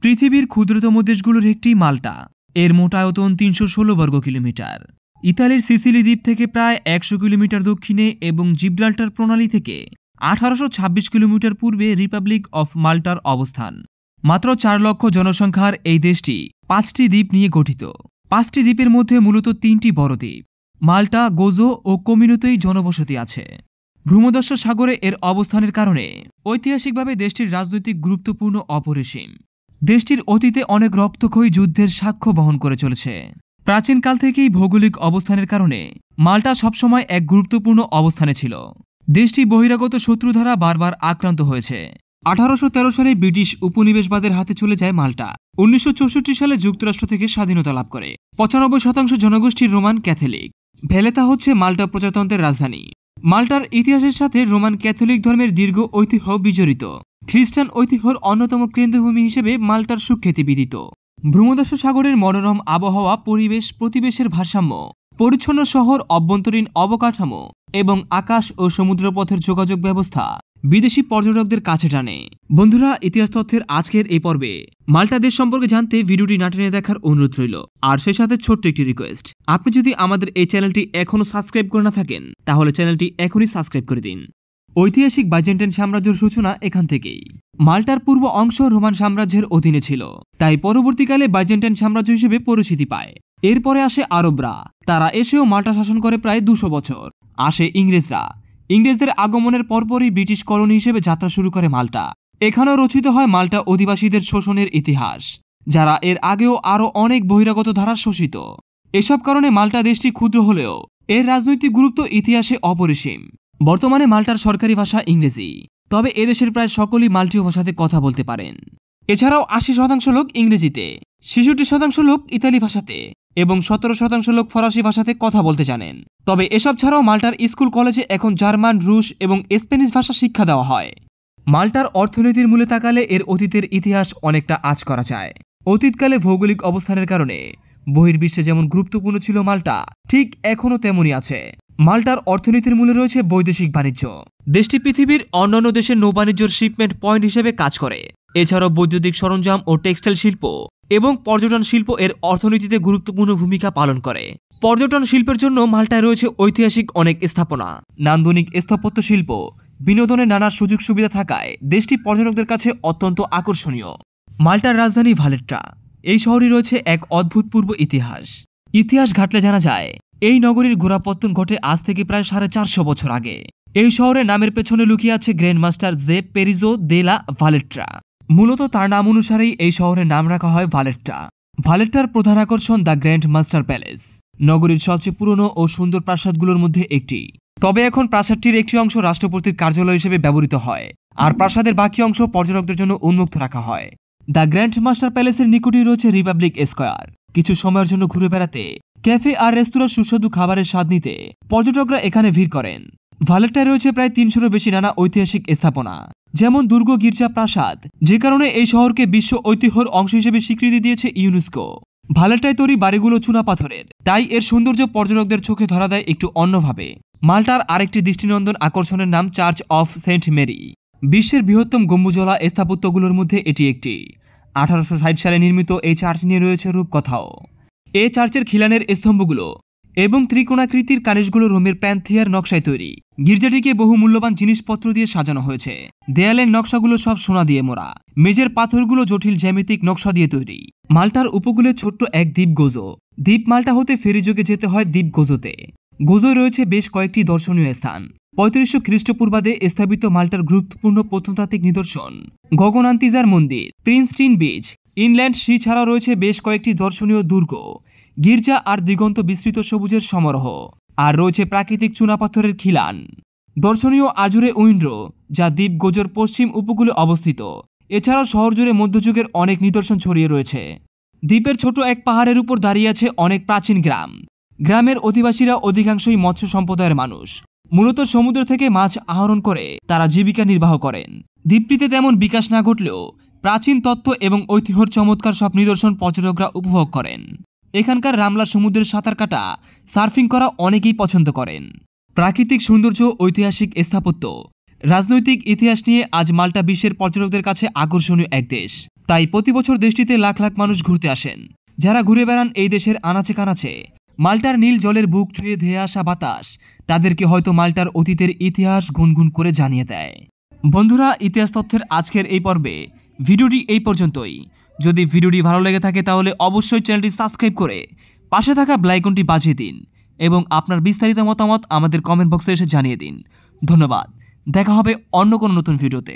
পৃথিবীর ক্ষুদ্রতম দেশগুলোর একটি মাল্টা। এর মোট আয়তন ৩১৬ বর্গ কিলোমিটার। ইতালির সিসিলি দ্বীপ থেকে প্রায় ১০০ কিলোমিটার দক্ষিণে এবং জিব্রাল্টার প্রণালী থেকে ১৮২৬ কিলোমিটার পূর্বে রিপাবলিক অফ মাল্টার অবস্থান। মাত্র ৪ লক্ষ জনসংখ্যার এই দেশটি ৫টি দ্বীপ নিয়ে গঠিত। ৫টি দ্বীপের মধ্যে মূলত ৩টি বড় দ্বীপ মাল্টা, গোজো ও কমিনোতেই জনবসতি আছে। ভূমধ্যসাগর সাগরে এর অবস্থানের কারণে ঐতিহাসিকভাবে দেশটির রাজনৈতিক গুরুত্বপূর্ণ অপরিসীম। দেশটির অতীতে অনেক রক্তক্ষয়ী যুদ্ধের সাক্ষ্য বহন করে চলেছে। প্রাচীনকাল থেকেই ভৌগোলিক অবস্থানের কারণে মাল্টা সবসময় এক গুরুত্বপূর্ণ অবস্থানে ছিল। দেশটি বহিরাগত শত্রু দ্বারা বারবার আক্রান্ত হয়েছে। ১৮১৩ সালে ব্রিটিশ উপনিবেশবাদের হাতে চলে যায় মাল্টা। ১৯৬৪ সালে যুক্তরাষ্ট্র থেকে স্বাধীনতা লাভ করে। ৯৫% জনগোষ্ঠীর রোমান ক্যাথলিক। ভ্যালেতা হচ্ছে মাল্টা প্রজাতন্ত্রের রাজধানী। মাল্টার ইতিহাসের সাথে রোমান ক্যাথলিক ধর্মের দীর্ঘ ঐতিহ্য বিজড়িত। খ্রিস্টান ঐতিহ্যর অন্যতম কেন্দ্রভূমি হিসেবে মাল্টার সুখ্যাতি বিদিত। ভূমধ্যসাগর সাগরের মনোরম আবহাওয়া, পরিবেশ প্রতিবেশের ভারসাম্য, পরিচ্ছন্ন শহর, অভ্যন্তরীণ অবকাঠামো এবং আকাশ ও সমুদ্রপথের যোগাযোগ ব্যবস্থা বিদেশি পর্যটকদের কাছে টানে। বন্ধুরা, ইতিহাস তথ্যের আজকের এই পর্বে মাল্টা দেশ সম্পর্কে জানতে ভিডিওটি না টেনে দেখার অনুরোধ রইল। আর সেই সাথে ছোট্ট একটি রিকোয়েস্ট, আপনি যদি আমাদের এই চ্যানেলটি এখনও সাবস্ক্রাইব করে না থাকেন তাহলে চ্যানেলটি এখনই সাবস্ক্রাইব করে দিন। ঐতিহাসিক বাইজেন্টাইন সাম্রাজ্যের সূচনা এখান থেকেই। মাল্টার পূর্ব অংশ রোমান সাম্রাজ্যের অধীনে ছিল, তাই পরবর্তীকালে বাইজেন্টাইন সাম্রাজ্য হিসেবে পরিচিতি পায়। এরপরে আসে আরবরা, তারা এসেও মাল্টা শাসন করে প্রায় ২০০ বছর। আসে ইংরেজরা। ইংরেজদের আগমনের পরপরই ব্রিটিশ কলোনি হিসেবে যাত্রা শুরু করে মাল্টা। এখানেও রচিত হয় মাল্টা অধিবাসীদের শোষণের ইতিহাস, যারা এর আগেও আরও অনেক বহিরাগত ধারা শোষিত। এসব কারণে মাল্টা দেশটি ক্ষুদ্র হলেও এর রাজনৈতিক গুরুত্ব ইতিহাসে অপরিসীম। বর্তমানে মাল্টার সরকারি ভাষা ইংরেজি, তবে এদেশের প্রায় সকলেই মাল্টীয় ভাষাতে কথা বলতে পারেন। এছাড়াও ৮০% লোক ইংরেজিতে, ৬৬% লোক ইতালি ভাষাতে এবং ১৭% লোক ফরাসি ভাষাতে কথা বলতে জানেন। তবে এসব ছাড়াও মাল্টার স্কুল কলেজে এখন জার্মান, রুশ এবং স্প্যানিশ ভাষা শিক্ষা দেওয়া হয়। মাল্টার অর্থনীতির মূলে তাকালে এর অতীতের ইতিহাস অনেকটা আঁচ করা যায়। অতীতকালে ভৌগোলিক অবস্থানের কারণে বহির্বিশ্বে যেমন গুরুত্বপূর্ণ ছিল মাল্টা, ঠিক এখনও তেমনই আছে। মাল্টার অর্থনীতির মূলে রয়েছে বৈদেশিক বাণিজ্য। দেশটি পৃথিবীর অন্যান্য দেশের নৌবাণিজ্যের শিপমেন্ট পয়েন্ট হিসেবে কাজ করে। এছাড়াও বৈদ্যুতিক সরঞ্জাম ও টেক্সটাইল শিল্প এবং পর্যটন শিল্প এর অর্থনীতিতে গুরুত্বপূর্ণ ভূমিকা পালন করে। পর্যটন শিল্পের জন্য মাল্টায় রয়েছে ঐতিহাসিক অনেক স্থাপনা, নান্দনিক স্থাপত্য শিল্প, বিনোদনের নানা সুযোগ সুবিধা থাকায় দেশটি পর্যটকদের কাছে অত্যন্ত আকর্ষণীয়। মাল্টার রাজধানী ভালেট্টা। এই শহরে রয়েছে এক অভূতপূর্ব ইতিহাস ঘাটলে জানা যায় এই নগরীর গোড়াপত্তন ঘটে আজ থেকে প্রায় ৪৫০ বছর আগে। এই শহরের নামের পেছনে লুকিয়ে আছে গ্র্যান্ড মাস্টার জে পেরিজো দে লা ভালেট্রা। মূলত তার নাম অনুসারেই এই শহরের নাম রাখা হয় ভালেট্টা। ভালেট্টার প্রধান আকর্ষণ দ্য গ্র্যান্ড মাস্টার প্যালেস, নগরীর সবচেয়ে পুরনো ও সুন্দর প্রাসাদগুলোর মধ্যে একটি। তবে এখন প্রাসাদটির একটি অংশ রাষ্ট্রপতির কার্যালয় হিসেবে ব্যবহৃত হয়, আর প্রাসাদের বাকি অংশ পর্যটকদের জন্য উন্মুক্ত রাখা হয়। দ্য গ্র্যান্ড মাস্টার প্যালেসের নিকটেই রয়েছে রিপাবলিক স্কয়ার। কিছু সময়ের জন্য ঘুরে বেড়াতে, ক্যাফে আর রেস্তোরাঁর সুস্বাদু খাবারের স্বাদ নিতে পর্যটকরা এখানে ভিড় করেন। ভালেট্টায় রয়েছে প্রায় ৩০০রও বেশি নানা ঐতিহাসিক স্থাপনা, যেমন দুর্গ, গির্জা, প্রাসাদ, যে কারণে এই শহরকে বিশ্ব ঐতিহ্যের অংশ হিসেবে স্বীকৃতি দিয়েছে ইউনেস্কো। ভালেট্টায় তৈরি বাড়িগুলো চুনা পাথরের, তাই এর সৌন্দর্য পর্যটকদের চোখে ধরা দেয় একটু অন্যভাবে। মাল্টার আরেকটি দৃষ্টিনন্দন আকর্ষণের নাম চার্চ অফ সেন্ট মেরি। বিশ্বের বৃহত্তম গম্বুজওয়ালা স্থাপত্যগুলোর মধ্যে এটি একটি। ১৮৬০ সালে নির্মিত এই চার্চ নিয়ে রয়েছে রূপকথাও। এই চার্চের খিলানের স্তম্ভগুলো এবং ত্রিকোণাকৃতির কানিশগুলো রোমের প্যান্থিয়ার নকশায় তৈরি। গির্জাটিকে বহু মূল্যবান জিনিসপত্র দিয়ে সাজানো হয়েছে। দেয়ালের নকশাগুলো সব সোনা দিয়ে মোড়া, মেঝের পাথরগুলো জটিল জ্যামিতিক নকশা দিয়ে তৈরি। মাল্টার উপকূলে ছোট্ট এক দ্বীপ গোজো। দ্বীপ মাল্টা হতে ফেরিযোগে যেতে হয় দ্বীপ গোজোতে। গোজোয় রয়েছে বেশ কয়েকটি দর্শনীয় স্থান। ৩৫০০ খ্রিস্টপূর্বাব্দে স্থাপিত মাল্টার গুরুত্বপূর্ণ প্রত্নতাত্ত্বিক নিদর্শন, গগনান্তিজার মন্দির, প্রিন্সটিন বিচ, ইনল্যান্ড সি ছাড়াও রয়েছে বেশ কয়েকটি দর্শনীয় দুর্গ, গির্জা আর দিগন্ত বিস্তৃত সবুজের সমারোহ। আর রয়েছে প্রাকৃতিক চুনাপাথরের খিলান। দর্শনীয় আজুরে উইন্ড্রো, যা দ্বীপ গোজোর পশ্চিম উপকূলে অবস্থিত। এছাড়াও শহর জুড়ে মধ্যযুগের অনেক নিদর্শন ছড়িয়ে রয়েছে। দ্বীপের ছোট এক পাহাড়ের উপর দাঁড়িয়ে আছে অনেক প্রাচীন গ্রাম। গ্রামের অধিবাসীরা অধিকাংশই মৎস্য সম্প্রদায়ের মানুষ। মূলত সমুদ্র থেকে মাছ আহরণ করে তারা জীবিকা নির্বাহ করেন। দ্বীপটিতে তেমন বিকাশ না ঘটলেও প্রাচীন তত্ত্ব এবং ঐতিহ্যের চমৎকার সব নিদর্শন পর্যটকরা উপভোগ করেন। এখানকার রামলা সমুদ্রের সাঁতার কাটা, সার্ফিং করা অনেকেই পছন্দ করেন। প্রাকৃতিক সৌন্দর্য, ঐতিহাসিক স্থাপত্য, রাজনৈতিক ইতিহাস নিয়ে আজ মাল্টা বিশ্বের পর্যটকদের কাছে আকর্ষণীয় এক দেশ। তাই প্রতি বছর দেশটিতে লাখ লাখ মানুষ ঘুরতে আসেন। যারা ঘুরে বেড়ান এই দেশের আনাচে কানাচে, মাল্টার নীল জলের বুক ছুঁয়ে ধেয়ে আসা বাতাস তাদেরকে হয়তো মাল্টার অতীতের ইতিহাস গুনগুন করে জানিয়ে দেয়। বন্ধুরা, ইতিহাস তথ্যের আজকের এই পর্বে ভিডিওটি এই পর্যন্তই। যদি ভিডিওটি ভালো লেগে থাকে তাহলে অবশ্যই চ্যানেলটি সাবস্ক্রাইব করে পাশে থাকা বেল আইকনটি বাজিয়ে দিন এবং আপনার বিস্তারিত মতামত আমাদের কমেন্ট বক্সে এসে জানিয়ে দিন। ধন্যবাদ। দেখা হবে অন্য কোনো নতুন ভিডিওতে।